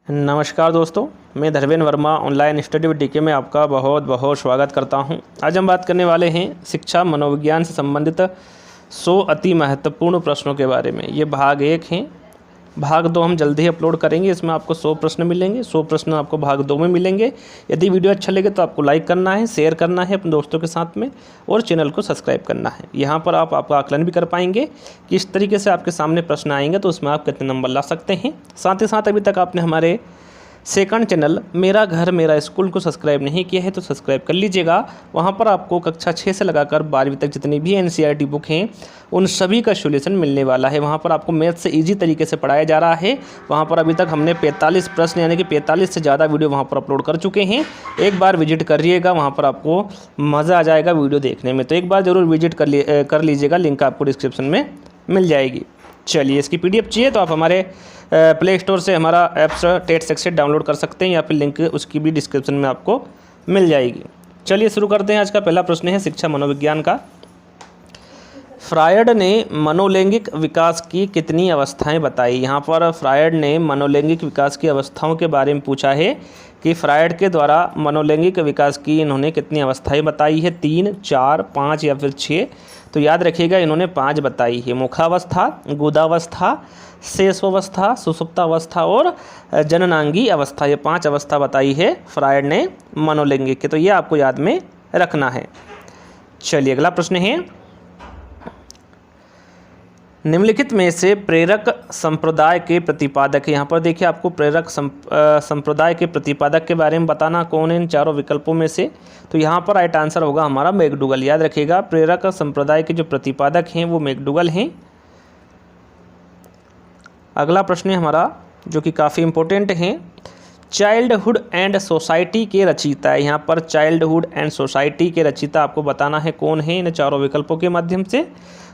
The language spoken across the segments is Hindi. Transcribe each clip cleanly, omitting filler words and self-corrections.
नमस्कार दोस्तों, मैं Dharmendra Verma online study with DK में आपका बहुत बहुत स्वागत करता हूं। आज हम बात करने वाले हैं शिक्षा मनोविज्ञान से संबंधित 100 अति महत्वपूर्ण प्रश्नों के बारे में। ये भाग 1 है। भाग 2 हम जल्दी ही अपलोड करेंगे। इसमें आपको 100 प्रश्न मिलेंगे। 100 प्रश्न आपको भाग 2 में मिलेंगे। यदि वीडियो अच्छा लगे तो आपको लाइक करना है, शेयर करना है अपने दोस्तों के साथ में और चैनल को सब्सक्राइब करना है। यहाँ पर आप आपका आकलन भी कर पाएंगे कि इस तरीके से आपके सामने प्रश्न आएंगे तो उसमें आप कितने नंबर ला सकते हैं। साथ ही साथ अभी तक आपने हमारे सेकंड चैनल मेरा घर मेरा स्कूल को सब्सक्राइब नहीं किया है तो सब्सक्राइब कर लीजिएगा। वहाँ पर आपको कक्षा 6 से लगाकर 12वीं तक जितनी भी एनसीईआरटी बुक हैं उन सभी का सॉल्यूशन मिलने वाला है। वहाँ पर आपको मैथ से इजी तरीके से पढ़ाया जा रहा है। वहाँ पर अभी तक हमने 45 प्रश्न यानी कि 45 से ज़्यादा वीडियो वहाँ पर अपलोड कर चुके हैं। एक बार विजिट करिएगा, वहाँ पर आपको मज़ा आ जाएगा वीडियो देखने में। तो एक बार ज़रूर विजिट कर लीजिएगा, लिंक आपको डिस्क्रिप्शन में मिल जाएगी। चलिए, इसकी पीडीएफ चाहिए तो आप हमारे प्ले स्टोर से हमारा ऐप्स टेट सेक्शन डाउनलोड कर सकते हैं या फिर लिंक उसकी भी डिस्क्रिप्शन में आपको मिल जाएगी। चलिए शुरू करते हैं। आज का पहला प्रश्न है शिक्षा मनोविज्ञान का। फ्रायड ने मनोलैंगिक विकास की कितनी अवस्थाएं बताई। यहाँ पर फ्रायड ने मनोलैंगिक विकास की अवस्थाओं के बारे में पूछा है कि फ्रायड के द्वारा मनोलैंगिक विकास की इन्होंने कितनी अवस्थाएं बताई है, 3, 4, 5 या फिर 6। तो याद रखिएगा इन्होंने 5 बताई है। मुखावस्था, गुदावस्था, शेषावस्था, सुषुप्तावस्था और जननांगी अवस्था, ये 5 अवस्था बताई है फ्रायड ने मनोलैंगिक के। तो ये आपको याद में रखना है। चलिए अगला प्रश्न है, निम्नलिखित में से प्रेरक संप्रदाय के प्रतिपादक है। यहाँ पर देखिए आपको प्रेरक संप्रदाय के प्रतिपादक के बारे में बताना कौन है इन चारों विकल्पों में से। तो यहाँ पर राइट आंसर होगा हमारा मैकडूगल। याद रखिएगा प्रेरक संप्रदाय के जो प्रतिपादक हैं वो मैकडूगल हैं। अगला प्रश्न है हमारा जो कि काफ़ी इम्पोर्टेंट है, चाइल्डहुड एंड सोसाइटी के रचयिता है। यहाँ पर चाइल्डहुड एंड सोसाइटी के रचयिता आपको बताना है कौन है इन चारों विकल्पों के माध्यम से।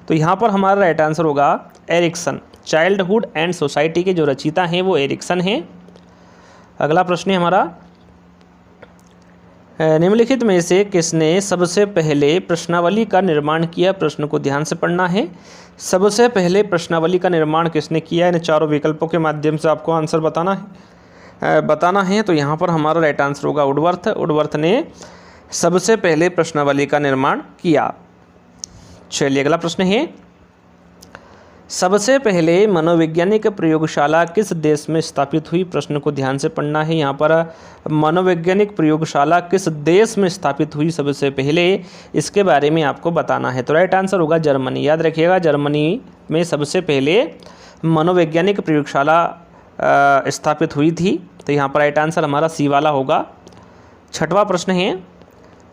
तो यहाँ पर हमारा राइट आंसर होगा एरिक्सन। चाइल्डहुड एंड सोसाइटी के जो रचयिता हैं वो एरिक्सन हैं। अगला प्रश्न है हमारा, निम्नलिखित में से किसने सबसे पहले प्रश्नावली का निर्माण किया। प्रश्न को ध्यान से पढ़ना है। सबसे पहले प्रश्नावली का निर्माण किसने किया, इन चारों विकल्पों के माध्यम से आपको आंसर बताना है। तो यहाँ पर हमारा राइट आंसर होगा वुडवर्थ। वुडवर्थ ने सबसे पहले प्रश्नावली का निर्माण किया। चलिए अगला प्रश्न है, सबसे पहले मनोवैज्ञानिक प्रयोगशाला किस देश में स्थापित हुई। प्रश्न को ध्यान से पढ़ना है। यहाँ पर मनोवैज्ञानिक प्रयोगशाला किस देश में स्थापित हुई सबसे पहले, इसके बारे में आपको बताना है। तो राइट आंसर होगा जर्मनी। याद रखिएगा जर्मनी में सबसे पहले मनोवैज्ञानिक प्रयोगशाला स्थापित हुई थी। तो यहाँ पर राइट आंसर हमारा सी वाला होगा। छठवां प्रश्न है,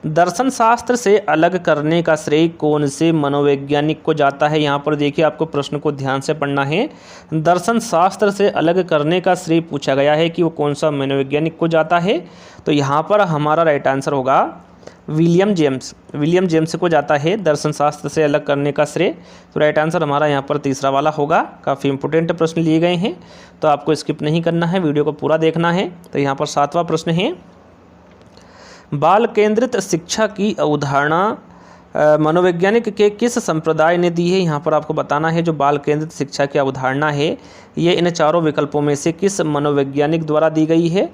दर्शन शास्त्र से अलग करने का श्रेय कौन से मनोवैज्ञानिक को जाता है। यहाँ पर देखिए आपको प्रश्न को ध्यान से पढ़ना है। दर्शन शास्त्र से अलग करने का श्रेय पूछा गया है कि वो कौन सा मनोवैज्ञानिक को जाता है। तो यहाँ पर हमारा राइट आंसर होगा विलियम जेम्स। विलियम जेम्स को जाता है दर्शन शास्त्र से अलग करने का श्रेय। तो राइट आंसर हमारा यहाँ पर तीसरा वाला होगा। काफ़ी इंपॉर्टेंट प्रश्न लिए गए हैं तो आपको स्किप नहीं करना है, वीडियो को पूरा देखना है। तो यहाँ पर 7वां प्रश्न है, बाल केंद्रित शिक्षा की अवधारणा मनोवैज्ञानिक के किस संप्रदाय ने दी है। यहाँ पर आपको बताना है जो बाल केंद्रित शिक्षा की अवधारणा है ये इन चारों विकल्पों में से किस मनोवैज्ञानिक द्वारा दी गई है।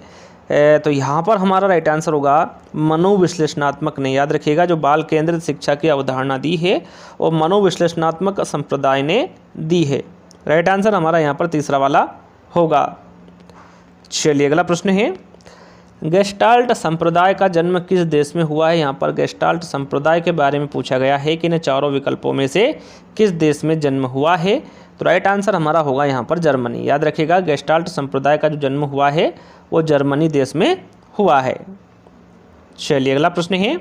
तो यहाँ पर हमारा राइट आंसर होगा मनोविश्लेषणात्मक ने। याद रखिएगा जो बाल केंद्रित शिक्षा की अवधारणा दी है और मनोविश्लेषणात्मक संप्रदाय ने दी है। राइट आंसर हमारा यहाँ पर तीसरा वाला होगा। चलिए अगला प्रश्न है, गेस्टाल्ट संप्रदाय का जन्म किस देश में हुआ है। यहाँ पर गेस्टाल्ट संप्रदाय के बारे में पूछा गया है कि इन चारों विकल्पों में से किस देश में जन्म हुआ है। तो राइट आंसर हमारा होगा यहाँ पर जर्मनी। याद रखिएगा गेस्टाल्ट संप्रदाय का जो जन्म हुआ है वो जर्मनी देश में हुआ है। चलिए अगला प्रश्न है,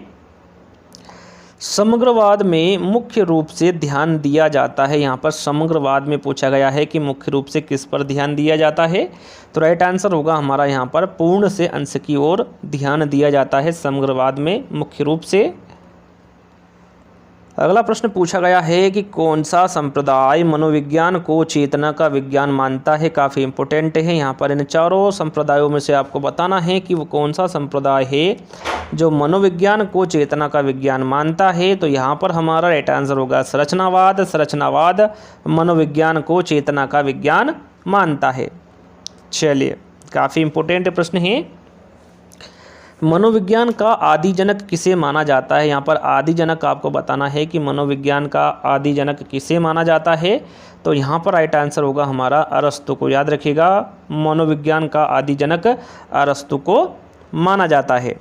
समग्रवाद में मुख्य रूप से ध्यान दिया जाता है। यहाँ पर समग्रवाद में पूछा गया है कि मुख्य रूप से किस पर ध्यान दिया जाता है। तो राइट आंसर होगा हमारा यहाँ पर पूर्ण से अंश की ओर ध्यान दिया जाता है समग्रवाद में मुख्य रूप से। अगला प्रश्न पूछा गया है कि कौन सा संप्रदाय मनोविज्ञान को चेतना का विज्ञान मानता है। काफ़ी इंपॉर्टेंट है। यहाँ पर इन चारों संप्रदायों में से आपको बताना है कि वो कौन सा संप्रदाय है जो मनोविज्ञान को चेतना का विज्ञान मानता है। तो यहाँ पर हमारा राइट आंसर होगा संरचनावाद। संरचनावाद मनोविज्ञान को चेतना का विज्ञान मानता है। चलिए काफ़ी इंपॉर्टेंट प्रश्न है। मनोविज्ञान का आदि जनक किसे माना जाता है? यहाँ पर आदि जनक आपको बताना है कि मनोविज्ञान का आदि जनक किसे माना जाता है। तो यहाँ पर राइट आंसर होगा हमारा अरस्तु को। याद रखिएगा, मनोविज्ञान का आदि जनक अरस्तु को माना जाता है।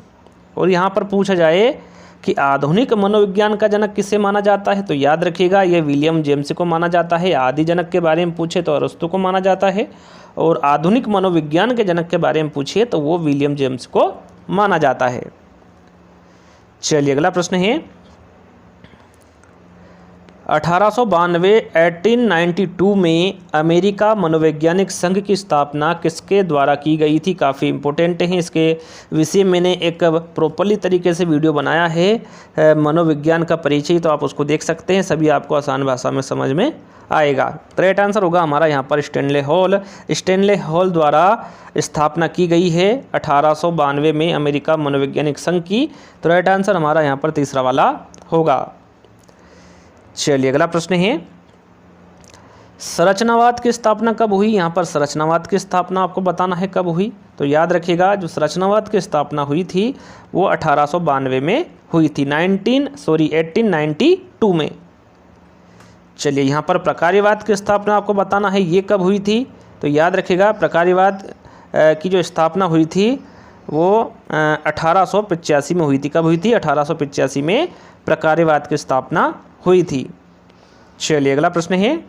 और यहाँ पर पूछा जाए कि आधुनिक मनोविज्ञान का जनक किसे माना जाता है, तो याद रखिएगा ये विलियम जेम्स को माना जाता है। आदि जनक के बारे में पूछे तो अरस्तु को माना जाता है, और आधुनिक मनोविज्ञान के जनक के बारे में पूछिए तो वो विलियम जेम्स को माना जाता है। चलिए अगला प्रश्न है 1892 में अमेरिका मनोवैज्ञानिक संघ की स्थापना किसके द्वारा की गई थी? काफ़ी इंपॉर्टेंट है, इसके विषय मैंने एक प्रॉपरली तरीके से वीडियो बनाया है मनोविज्ञान का परिचय, तो आप उसको देख सकते हैं, सभी आपको आसान भाषा में समझ में आएगा। तो राइट आंसर होगा हमारा यहाँ पर स्टैनले हॉल द्वारा स्थापना की गई है 1892 में अमेरिका मनोवैज्ञानिक संघ की। तो राइट आंसर हमारा यहाँ पर तीसरा वाला होगा। चलिए अगला प्रश्न है संरचनावाद की स्थापना कब हुई? यहाँ पर संरचनावाद की स्थापना आपको बताना है कब हुई। तो याद रखिएगा जो संरचनावाद की स्थापना हुई थी वो 1892 में हुई थी, 1892 में। चलिए यहाँ पर प्रकार्यवाद की स्थापना आपको बताना है ये कब हुई थी। तो याद रखिएगा प्रकार्यवाद की जो स्थापना हुई थी वो 1885 में हुई थी। कब हुई थी? 1885 में प्रकार्यवाद की स्थापना हुई थी। चलिए अगला प्रश्न है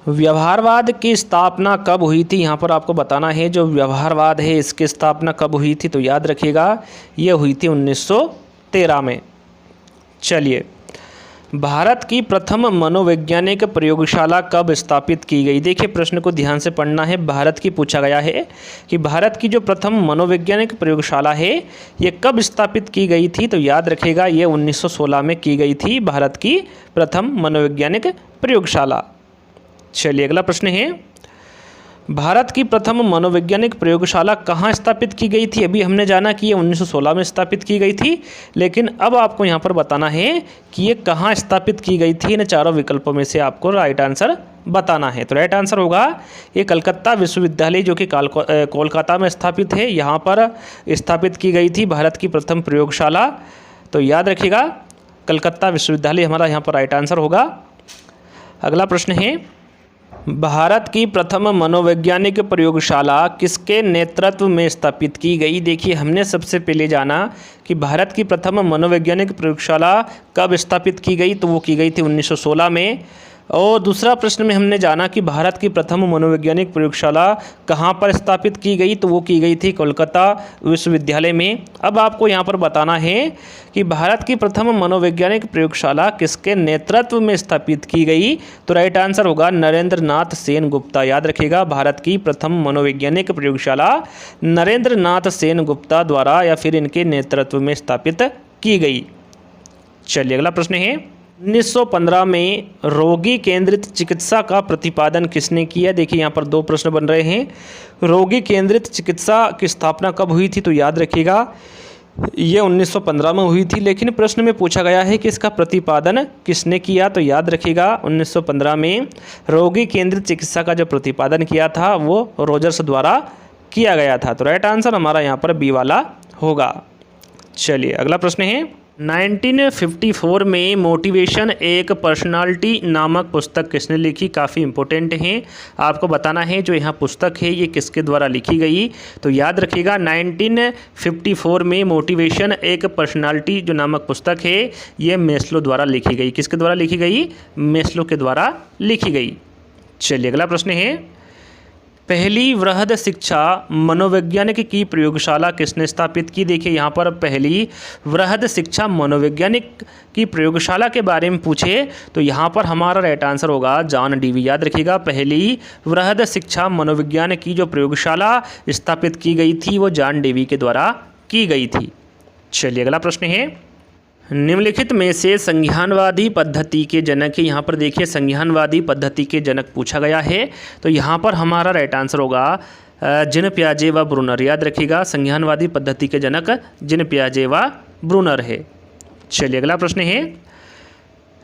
व्यवहारवाद की स्थापना कब हुई थी? यहाँ पर आपको बताना है जो व्यवहारवाद है इसकी स्थापना कब हुई थी। तो याद रखिएगा ये हुई थी 1913 में। चलिए भारत की प्रथम मनोवैज्ञानिक प्रयोगशाला कब स्थापित की गई? देखिए प्रश्न को ध्यान से पढ़ना है। भारत की पूछा गया है कि भारत की जो प्रथम मनोवैज्ञानिक प्रयोगशाला है ये कब स्थापित की गई थी। तो याद रखिएगा ये 1916 में की गई थी भारत की प्रथम मनोवैज्ञानिक प्रयोगशाला। चलिए अगला प्रश्न है भारत की प्रथम मनोवैज्ञानिक प्रयोगशाला कहाँ स्थापित की गई थी? अभी हमने जाना कि ये 1916 में स्थापित की गई थी, लेकिन अब आपको यहाँ पर बताना है कि ये कहाँ स्थापित की गई थी। इन चारों विकल्पों में से आपको राइट आंसर बताना है। तो राइट आंसर होगा ये कलकत्ता विश्वविद्यालय जो कि कोलकाता में स्थापित है, यहाँ पर स्थापित की गई थी भारत की प्रथम प्रयोगशाला। तो याद रखिएगा कलकत्ता विश्वविद्यालय हमारा यहाँ पर राइट आंसर होगा। अगला प्रश्न है भारत की प्रथम मनोवैज्ञानिक प्रयोगशाला किसके नेतृत्व में स्थापित की गई? देखिए हमने सबसे पहले जाना कि भारत की प्रथम मनोवैज्ञानिक प्रयोगशाला कब स्थापित की गई, तो वो की गई थी 1916 में। और दूसरा प्रश्न में हमने जाना कि भारत की प्रथम मनोवैज्ञानिक प्रयोगशाला कहाँ पर स्थापित की गई, तो वो की गई थी कोलकाता विश्वविद्यालय में। अब आपको यहाँ पर बताना है कि भारत की प्रथम मनोवैज्ञानिक प्रयोगशाला किसके नेतृत्व में स्थापित की गई। तो राइट आंसर होगा नरेंद्र नाथ सेन गुप्ता। याद रखिएगा भारत की प्रथम मनोवैज्ञानिक प्रयोगशाला नरेंद्र नाथ सेन गुप्ता द्वारा या फिर इनके नेतृत्व में स्थापित की गई। चलिए अगला प्रश्न है 1915 में रोगी केंद्रित चिकित्सा का प्रतिपादन किसने किया? देखिए यहाँ पर दो प्रश्न बन रहे हैं। रोगी केंद्रित चिकित्सा की स्थापना कब हुई थी? तो याद रखिएगा ये 1915 में हुई थी, लेकिन प्रश्न में पूछा गया है कि इसका प्रतिपादन किसने किया। तो याद रखिएगा 1915 में रोगी केंद्रित चिकित्सा का जो प्रतिपादन किया था वो रोजर्स द्वारा किया गया था। तो राइट आंसर हमारा यहाँ पर बी वाला होगा। चलिए अगला प्रश्न है 1954 में मोटिवेशन एक पर्सनालिटी नामक पुस्तक किसने लिखी? काफ़ी इंपॉर्टेंट है, आपको बताना है जो यहाँ पुस्तक है ये किसके द्वारा लिखी गई। तो याद रखिएगा 1954 में मोटिवेशन एक पर्सनालिटी जो नामक पुस्तक है ये मेस्लो द्वारा लिखी गई। किसके द्वारा लिखी गई? मेस्लो के द्वारा लिखी गई। चलिए अगला प्रश्न है पहली वृहद शिक्षा मनोवैज्ञानिक की प्रयोगशाला किसने स्थापित की? देखिए यहाँ पर पहली वृहद शिक्षा मनोवैज्ञानिक की प्रयोगशाला के बारे में पूछे तो यहाँ पर हमारा राइट आंसर होगा जॉन डेवी। याद रखिएगा पहली वृहद शिक्षा मनोविज्ञान की जो प्रयोगशाला स्थापित की गई थी वो जॉन डेवी के द्वारा की गई थी। चलिए अगला प्रश्न है निम्नलिखित में से संज्ञानवादी पद्धति के जनक है। यहाँ पर देखिए संज्ञानवादी पद्धति के जनक पूछा गया है, तो यहाँ पर हमारा राइट आंसर होगा जीन पियाजे व ब्रूनर। याद रखिएगा संज्ञानवादी पद्धति के जनक जीन पियाजे व ब्रूनर है। चलिए अगला प्रश्न है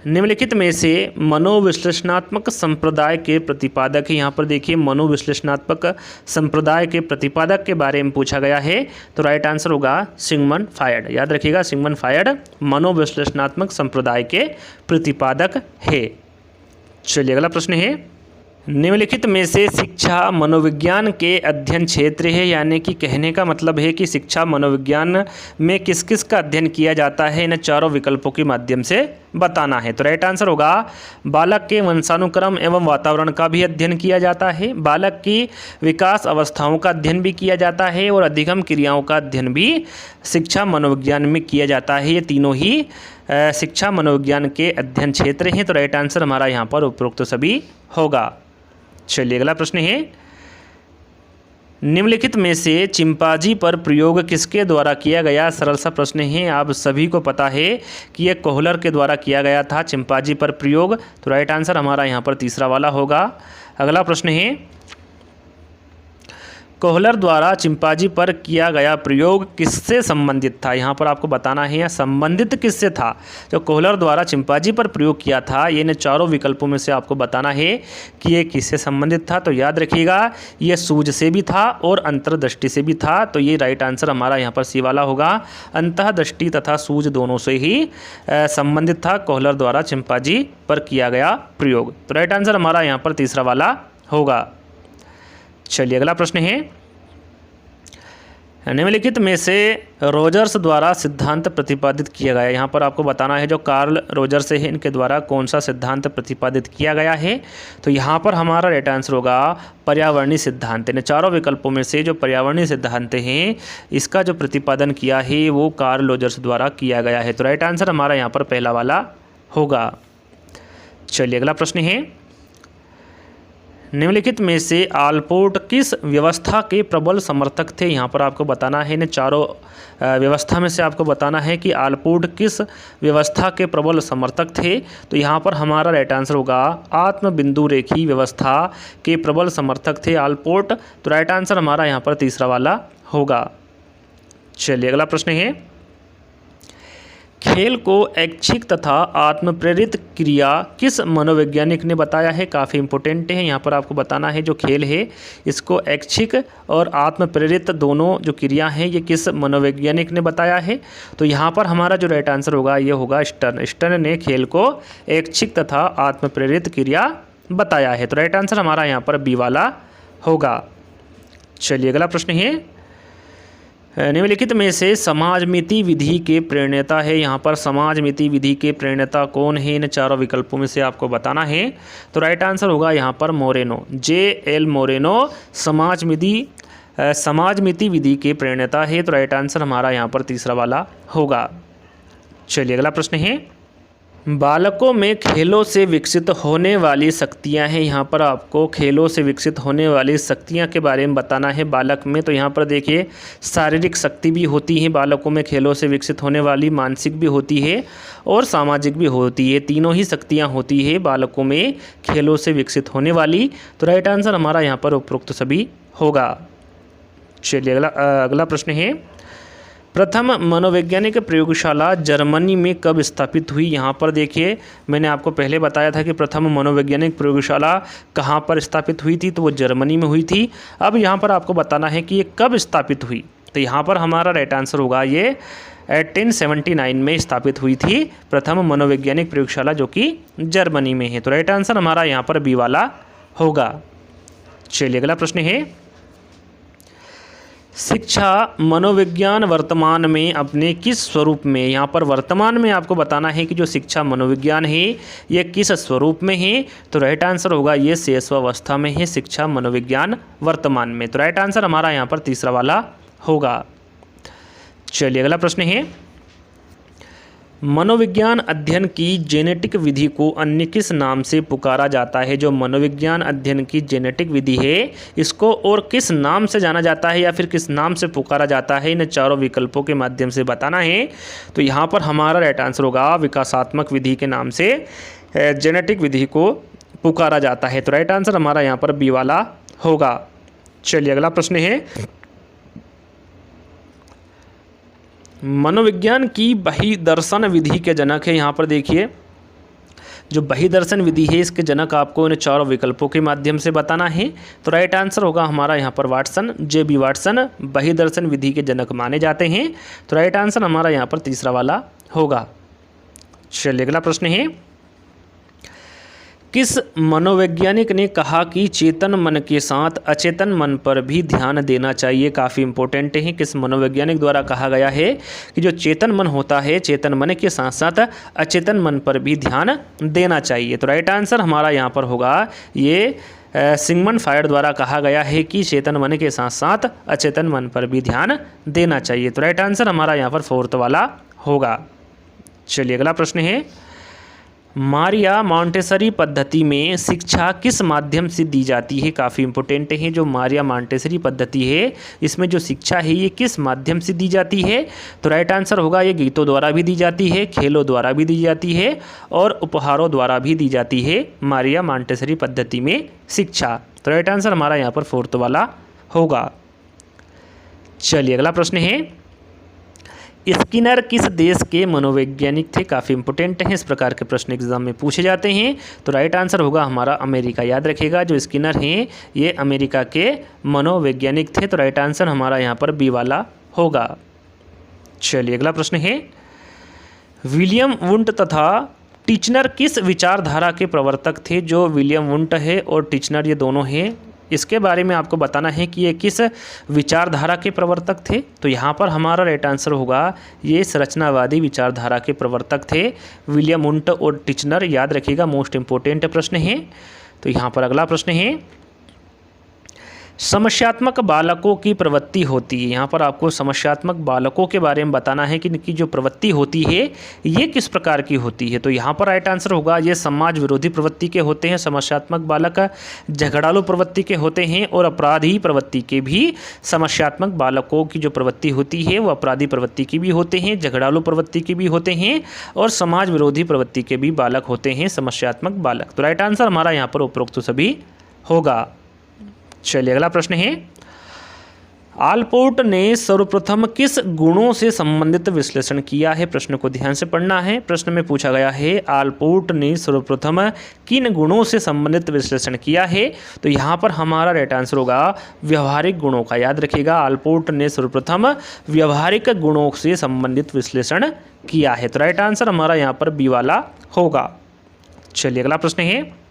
निम्नलिखित में से मनोविश्लेषणात्मक संप्रदाय के प्रतिपादक है। यहाँ पर देखिए मनोविश्लेषणात्मक संप्रदाय के प्रतिपादक के बारे में पूछा गया है, तो राइट आंसर होगा सिगमंड फ्रायड। याद रखिएगा सिगमंड फ्रायड मनोविश्लेषणात्मक संप्रदाय के प्रतिपादक है। चलिए अगला प्रश्न है, निम्नलिखित में से शिक्षा मनोविज्ञान के अध्ययन क्षेत्र है, यानी कि कहने का मतलब है कि शिक्षा मनोविज्ञान में किस किस का अध्ययन किया जाता है, इन चारों विकल्पों के माध्यम से बताना है। तो राइट आंसर होगा बालक के वंशानुक्रम एवं वातावरण का भी अध्ययन किया जाता है, बालक की विकास अवस्थाओं का अध्ययन भी किया जाता है और अधिगम क्रियाओं का अध्ययन भी शिक्षा मनोविज्ञान में किया जाता है। ये तीनों ही शिक्षा मनोविज्ञान के अध्ययन क्षेत्र हैं। तो राइट आंसर हमारा यहाँ पर उपरोक्त सभी होगा। चलिए अगला प्रश्न है, निम्नलिखित में से चिंपांजी पर प्रयोग किसके द्वारा किया गया। सरल सा प्रश्न है, आप सभी को पता है कि यह कोहलर के द्वारा किया गया था चिंपांजी पर प्रयोग। तो राइट आंसर हमारा यहाँ पर तीसरा वाला होगा। अगला प्रश्न है, कोहलर द्वारा चिंपांजी पर किया गया प्रयोग किससे संबंधित था। यहाँ पर आपको बताना है संबंधित किससे था। जो कोहलर द्वारा चिंपांजी पर प्रयोग किया था, ये इन चारों विकल्पों में से आपको बताना है कि ये किससे संबंधित था। तो याद रखिएगा ये सूझ से भी था और अंतर्दृष्टि से भी था। तो ये राइट आंसर हमारा यहाँ पर सी वाला होगा। अंतःदृष्टि तथा सूझ दोनों से ही संबंधित था कोहलर द्वारा चिंपांजी पर किया गया प्रयोग। तो राइट आंसर हमारा यहाँ पर तीसरा वाला होगा। चलिए अगला प्रश्न है, निम्नलिखित में से रोजर्स द्वारा सिद्धांत प्रतिपादित किया गया। यहाँ पर आपको बताना है जो कार्ल रोजर्स है इनके द्वारा कौन सा सिद्धांत प्रतिपादित किया गया है। तो यहाँ पर हमारा राइट आंसर होगा पर्यावरणीय सिद्धांत। इन चारों विकल्पों में से जो पर्यावरणीय सिद्धांत हैं इसका जो प्रतिपादन किया है वो कार्ल रोजर्स द्वारा किया गया है। तो राइट आंसर हमारा यहाँ पर पहला वाला होगा। चलिए अगला प्रश्न है, निम्नलिखित में से आलपोर्ट किस व्यवस्था के प्रबल समर्थक थे। यहाँ पर आपको बताना है इन चारों व्यवस्था में से आपको बताना है कि आलपोर्ट किस व्यवस्था के प्रबल समर्थक थे। तो यहाँ पर हमारा राइट आंसर होगा आत्म बिंदु रेखी व्यवस्था के प्रबल समर्थक थे आलपोर्ट। तो राइट आंसर हमारा यहाँ पर तीसरा वाला होगा। चलिए अगला प्रश्न है, खेल को ऐच्छिक तथा आत्मप्रेरित क्रिया किस मनोवैज्ञानिक ने बताया है। काफ़ी इंपॉर्टेंट है, यहाँ पर आपको बताना है जो खेल है इसको ऐच्छिक और आत्मप्रेरित दोनों जो क्रिया हैं ये किस मनोवैज्ञानिक ने बताया है। तो यहाँ पर हमारा जो राइट आंसर होगा ये होगा स्टर्न। स्टर्न ने खेल को ऐच्छिक तथा आत्मप्रेरित क्रिया बताया है। तो राइट आंसर हमारा यहाँ पर बी वाला होगा। चलिए अगला प्रश्न है, निम्नलिखित में से समाजमिति विधि के प्रणेता है। यहाँ पर समाजमिति विधि के प्रणेता कौन है, इन चारों विकल्पों में से आपको बताना है। तो राइट आंसर होगा यहाँ पर मोरेनो, J.L. मोरेनो समाजमिति विधि के प्रणेता है। तो राइट आंसर हमारा यहाँ पर तीसरा वाला होगा। चलिए अगला प्रश्न है, बालकों में खेलों से विकसित होने वाली शक्तियां हैं। यहाँ पर आपको खेलों से विकसित होने वाली शक्तियां के बारे में बताना है बालक में। तो यहाँ पर देखिए शारीरिक शक्ति भी होती है बालकों में खेलों से विकसित होने वाली, मानसिक भी होती है और सामाजिक भी होती है। तीनों ही शक्तियाँ होती है बालकों में खेलों से विकसित होने वाली। तो राइट आंसर हमारा यहाँ पर उपरोक्त सभी होगा। चलिए अगला प्रश्न है, प्रथम मनोवैज्ञानिक प्रयोगशाला जर्मनी में कब स्थापित हुई। यहाँ पर देखिए मैंने आपको पहले बताया था कि प्रथम मनोवैज्ञानिक प्रयोगशाला कहाँ पर स्थापित हुई थी, तो वो जर्मनी में हुई थी। अब यहाँ पर आपको बताना है कि ये कब स्थापित हुई। तो यहाँ पर हमारा राइट आंसर होगा ये 1879 में स्थापित हुई थी प्रथम मनोवैज्ञानिक प्रयोगशाला जो कि जर्मनी में है। तो राइट आंसर हमारा यहाँ पर बी वाला होगा। चलिए अगला प्रश्न है, शिक्षा मनोविज्ञान वर्तमान में अपने किस स्वरूप में। यहाँ पर वर्तमान में आपको बताना है कि जो शिक्षा मनोविज्ञान है ये किस स्वरूप में है। तो राइट आंसर होगा ये शेषावस्था में है शिक्षा मनोविज्ञान वर्तमान में। तो राइट आंसर हमारा यहाँ पर तीसरा वाला होगा। चलिए अगला प्रश्न है, मनोविज्ञान अध्ययन की जेनेटिक विधि को अन्य किस नाम से पुकारा जाता है। जो मनोविज्ञान अध्ययन की जेनेटिक विधि है इसको और किस नाम से जाना जाता है या फिर किस नाम से पुकारा जाता है, इन चारों विकल्पों के माध्यम से बताना है। तो यहाँ पर हमारा राइट आंसर होगा विकासात्मक विधि के नाम से जेनेटिक विधि को पुकारा जाता है। तो राइट आंसर हमारा यहाँ पर बी वाला होगा। चलिए अगला प्रश्न है, मनोविज्ञान की बहिर्दर्शन विधि के जनक है। यहाँ पर देखिए जो बहिदर्शन विधि है इसके जनक आपको इन चारों विकल्पों के माध्यम से बताना है। तो राइट आंसर होगा हमारा यहाँ पर वाटसन, JB वाटसन बहिदर्शन विधि के जनक माने जाते हैं। तो राइट आंसर हमारा यहाँ पर तीसरा वाला होगा। चलिए अगला प्रश्न है, किस मनोवैज्ञानिक ने कहा कि चेतन मन के साथ अचेतन मन पर भी ध्यान देना चाहिए? काफ़ी इंपॉर्टेंट है। किस मनोवैज्ञानिक द्वारा कहा गया है कि जो चेतन मन होता है, चेतन मन के साथ साथ अचेतन मन पर भी ध्यान देना चाहिए? तो राइट आंसर हमारा यहाँ पर होगा ये सिगमंड फ्रॉइड द्वारा कहा गया है कि चेतन मन के साथ साथ अचेतन मन पर भी ध्यान देना चाहिए। तो राइट आंसर हमारा यहाँ पर फोर्थ वाला होगा। चलिए अगला प्रश्न है, मारिया मॉन्टेसरी पद्धति में शिक्षा किस माध्यम से दी जाती है? काफ़ी इंपॉर्टेंट है। जो मारिया मॉन्टेसरी पद्धति है इसमें जो शिक्षा है ये किस माध्यम से दी जाती है? तो राइट आंसर होगा ये गीतों द्वारा भी दी जाती है, खेलों द्वारा भी दी जाती है और उपहारों द्वारा भी दी जाती है मारिया मॉन्टेसरी पद्धति में शिक्षा। तो राइट आंसर हमारा यहाँ पर फोर्थ वाला होगा। चलिए अगला प्रश्न है, स्किनर किस देश के मनोवैज्ञानिक थे? काफ़ी इंपॉर्टेंट हैं, इस प्रकार के प्रश्न एग्जाम में पूछे जाते हैं। तो राइट आंसर होगा हमारा अमेरिका। याद रखिएगा जो स्किनर हैं ये अमेरिका के मनोवैज्ञानिक थे। तो राइट आंसर हमारा यहाँ पर बी वाला होगा। चलिए अगला प्रश्न है, विलियम वुंट तथा टिचनर किस विचारधारा के प्रवर्तक थे? जो विलियम वुंट है और टिचनर ये दोनों हैं, इसके बारे में आपको बताना है कि ये किस विचारधारा के प्रवर्तक थे। तो यहाँ पर हमारा राइट आंसर होगा ये संरचनावादी विचारधारा के प्रवर्तक थे विलियम वुंट और टिचनर। याद रखिएगा मोस्ट इंपॉर्टेंट प्रश्न है। तो यहाँ पर अगला प्रश्न है, समस्यात्मक बालकों की प्रवृत्ति होती है। यहाँ पर आपको समस्यात्मक बालकों के बारे में बताना है कि इनकी जो प्रवृत्ति होती है ये किस प्रकार की होती है। तो यहाँ पर राइट आंसर होगा ये समाज विरोधी प्रवृत्ति के होते हैं समस्यात्मक बालक, झगड़ालू प्रवृत्ति के होते हैं और अपराधी प्रवृत्ति के भी। समस्यात्मक बालकों की जो प्रवृत्ति होती है वो अपराधी प्रवृत्ति की भी होते हैं, झगड़ालू प्रवृत्ति की भी होते हैं और समाज विरोधी प्रवृत्ति के भी बालक होते हैं समस्यात्मक बालक। तो राइट आंसर हमारा यहाँ पर उपरोक्त सभी होगा। चलिए अगला प्रश्न है, आलपोर्ट ने सर्वप्रथम किस गुणों से संबंधित विश्लेषण किया है? प्रश्न को ध्यान से पढ़ना है। प्रश्न में पूछा गया है आलपोर्ट ने सर्वप्रथम किन गुणों से संबंधित विश्लेषण किया है? तो यहाँ पर हमारा राइट आंसर होगा व्यवहारिक गुणों का। याद रखिएगा आलपोर्ट ने सर्वप्रथम व्यवहारिक गुणों से संबंधित विश्लेषण किया है। तो राइट आंसर हमारा यहाँ पर बी वाला होगा। चलिए अगला प्रश्न है